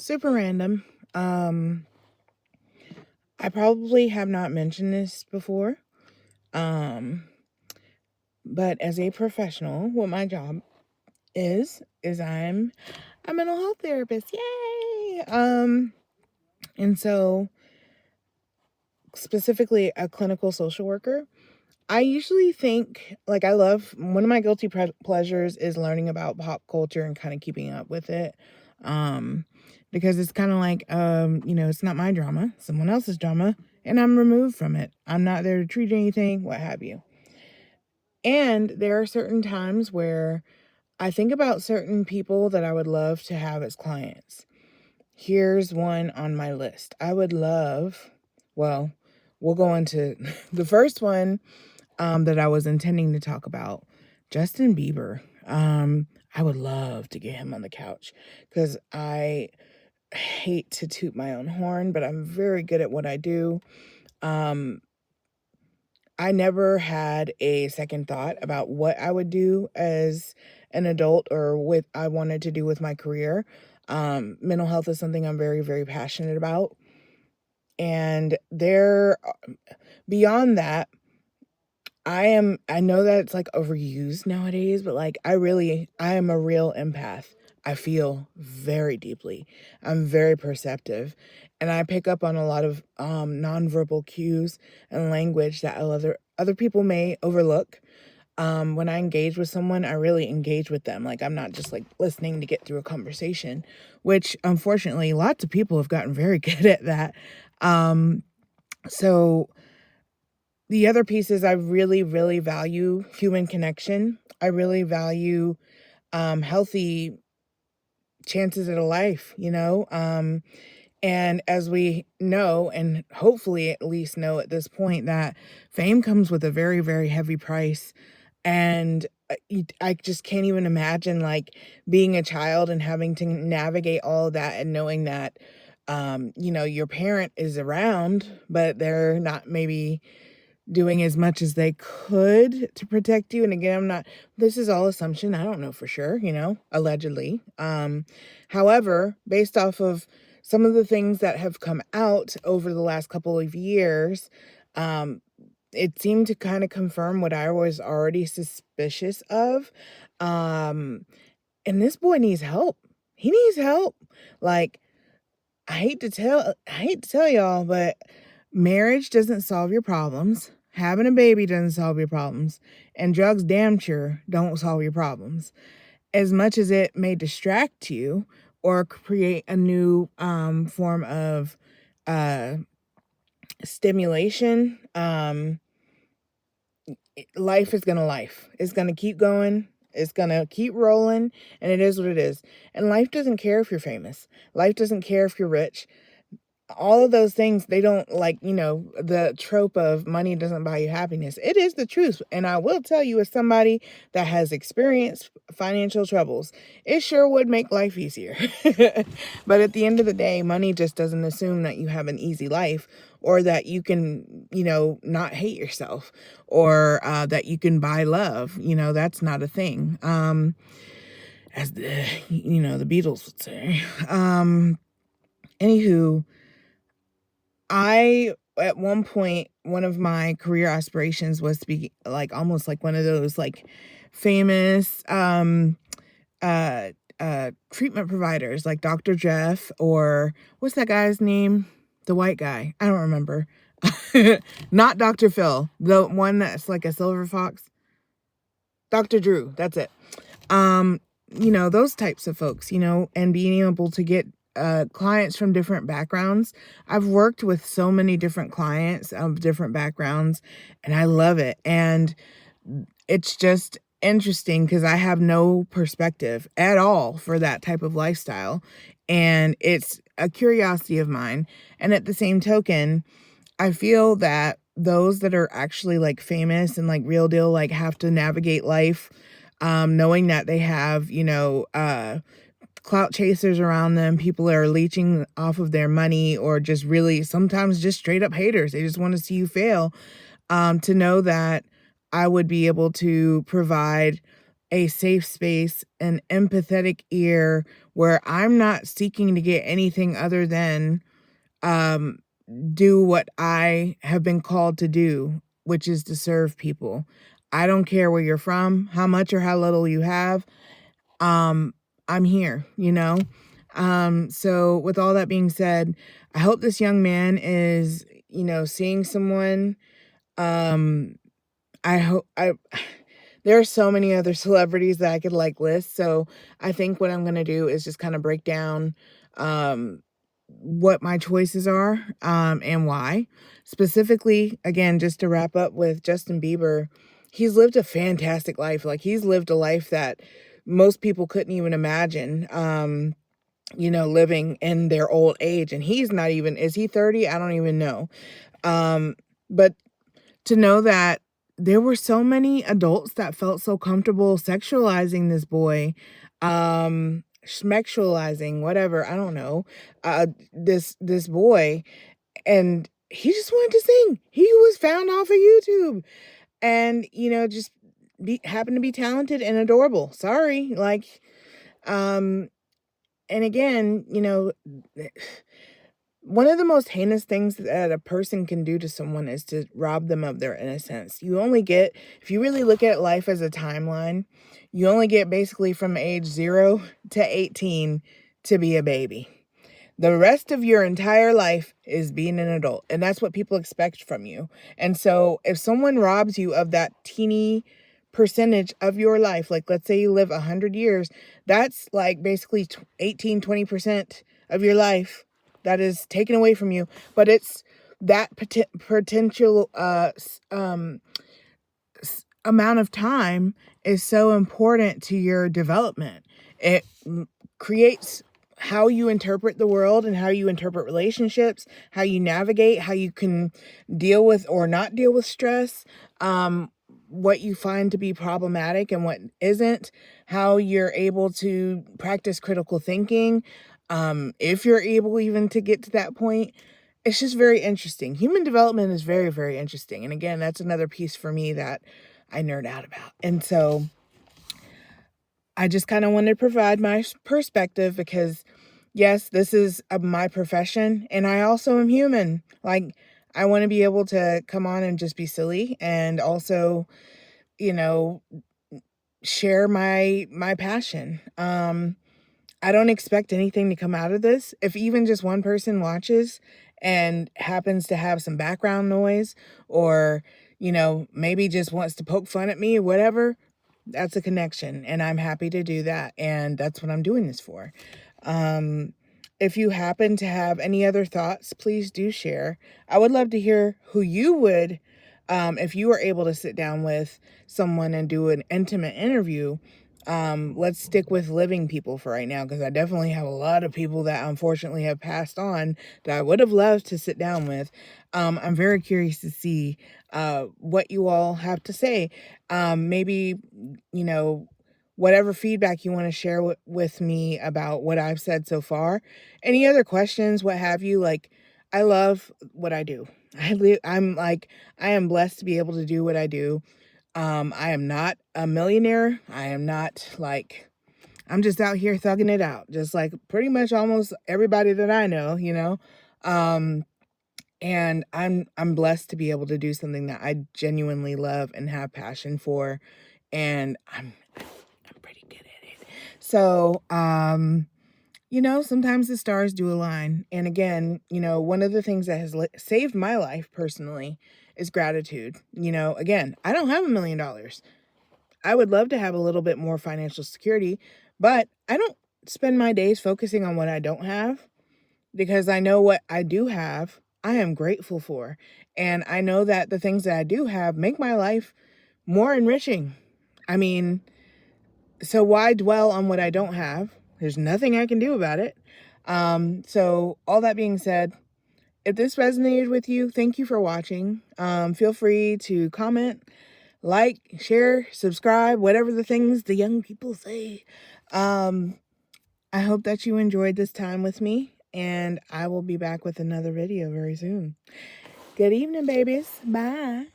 super random. Um, I probably have not mentioned this before. Um, but as a professional, what my job is I'm a mental health therapist. Yay! And so specifically a clinical social worker. I usually think, like, I love one of my guilty pleasures is learning about pop culture and kind of keeping up with it. Um, because it's kind of like, it's not my drama, someone else's drama, and I'm removed from it. I'm not there to treat anything, what have you. And there are certain times where I think about certain people that I would love to have as clients. Here's one on my list. I would love, well, we'll go into the first one that I was intending to talk about, Justin Bieber. I would love to get him on the couch because I hate to toot my own horn, but I'm very good at what I do. Um, I never had a second thought about what I would do as an adult or what I wanted to do with my career. Mental health is something I'm very, very passionate about. And beyond that, I know that it's like overused nowadays, but like I am a real empath. I feel very deeply. I'm very perceptive, and I pick up on a lot of nonverbal cues and language that other people may overlook. When I engage with someone, I really engage with them. Like I'm not just like listening to get through a conversation, which unfortunately lots of people have gotten very good at that. So the other piece is I really, really value human connection. I really value healthy chances at a life, and as we know, and hopefully at least know at this point, that fame comes with a very, very heavy price. And I just can't even imagine like being a child and having to navigate all of that and knowing that, your parent is around, but they're not maybe doing as much as they could to protect you. And again, this is all assumption. I don't know for sure, allegedly. However, based off of some of the things that have come out over the last couple of years, um, it seemed to kind of confirm what I was already suspicious of. Um, and this boy needs help. He needs help. Like, I hate to tell y'all, but marriage doesn't solve your problems. Having a baby doesn't solve your problems. And drugs damn sure don't solve your problems. As much as it may distract you or create a new form of uh, stimulation, life is gonna life. It's gonna keep going. It's gonna keep rolling, and it is what it is. And life doesn't care if you're famous. Life doesn't care if you're rich. All of those things, they don't like, the trope of money doesn't buy you happiness. It is the truth. And I will tell you, as somebody that has experienced financial troubles, it sure would make life easier. But at the end of the day, money just doesn't assume that you have an easy life or that you can, not hate yourself or that you can buy love. That's not a thing. As the Beatles would say. Anywho, at one point, one of my career aspirations was to be like almost like one of those like famous uh treatment providers like Dr. Jeff, or what's that guy's name? The white guy. I don't remember. Not Dr. Phil, the one that's like a silver fox. Dr. Drew, that's it. Those types of folks, and being able to get clients from different backgrounds. I've worked with so many different clients of different backgrounds, and I love it. And it's just interesting because I have no perspective at all for that type of lifestyle. And it's a curiosity of mine. And at the same token, I feel that those that are actually like famous and like real deal, like have to navigate life, knowing that they have, clout chasers around them, people are leeching off of their money, or just really sometimes just straight up haters. They just want to see you fail. To know that I would be able to provide a safe space, an empathetic ear where I'm not seeking to get anything other than um, do what I have been called to do, which is to serve people. I don't care where you're from, how much or how little you have. Um, I'm here, you know? So with all that being said, I hope this young man is, seeing someone. Um, I hope there are so many other celebrities that I could like list. So I think what I'm gonna do is just kind of break down um what my choices are and why. Specifically, again, just to wrap up with Justin Bieber, he's lived a fantastic life. Like he's lived a life that most people couldn't even imagine living in their old age. And he's not even, is he 30? I don't even know. But to know that there were so many adults that felt so comfortable sexualizing this boy, schmexualizing, whatever, I don't know, this boy, and he just wanted to sing. He was found off of YouTube, and just happened to be talented and adorable. Sorry, like, and again, one of the most heinous things that a person can do to someone is to rob them of their innocence. You only get, if you really look at life as a timeline, you only get basically from age 0 to 18 to be a baby. The rest of your entire life is being an adult, and that's what people expect from you. And so if someone robs you of that teeny percentage of your life, like let's say you live 100 years, that's like basically 18, 20% of your life that is taken away from you. But it's that potential amount of time is so important to your development. It creates how you interpret the world and how you interpret relationships, how you navigate, how you can deal with or not deal with stress, what you find to be problematic and what isn't, how you're able to practice critical thinking, if you're able even to get to that point. It's just very interesting. Human development is very, very interesting. And again, that's another piece for me that I nerd out about. And so I just kind of wanted to provide my perspective because, yes, this is my profession and I also am human. Like, I want to be able to come on and just be silly and also, you know, share my passion. I don't expect anything to come out of this. If even just one person watches and happens to have some background noise or, maybe just wants to poke fun at me or whatever, that's a connection. And I'm happy to do that. And that's what I'm doing this for. Um, if you happen to have any other thoughts, please do share. I would love to hear who you would, if you were able to sit down with someone and do an intimate interview. Let's stick with living people for right now, because I definitely have a lot of people that unfortunately have passed on that I would have loved to sit down with. I'm very curious to see what you all have to say. Maybe, you know, whatever feedback you want to share with me about what I've said so far. Any other questions, what have you? Like, I love what I do. I am blessed to be able to do what I do. I am not a millionaire. I am not like, I'm just out here thugging it out, just like pretty much almost everybody that I know. Um, and I'm blessed to be able to do something that I genuinely love and have passion for, and I'm pretty good at it. So, sometimes the stars do align. And again, one of the things that has saved my life personally is gratitude. Again, I don't have $1 million. I would love to have a little bit more financial security, but I don't spend my days focusing on what I don't have, because I know what I do have, I am grateful for. And I know that the things that I do have make my life more enriching. I mean, so why dwell on what I don't have? There's nothing I can do about it. So all that being said, if this resonated with you, thank you for watching. Feel free to comment, like, share, subscribe, whatever the things the young people say. I hope that you enjoyed this time with me, and I will be back with another video very soon. Good evening, babies. Bye.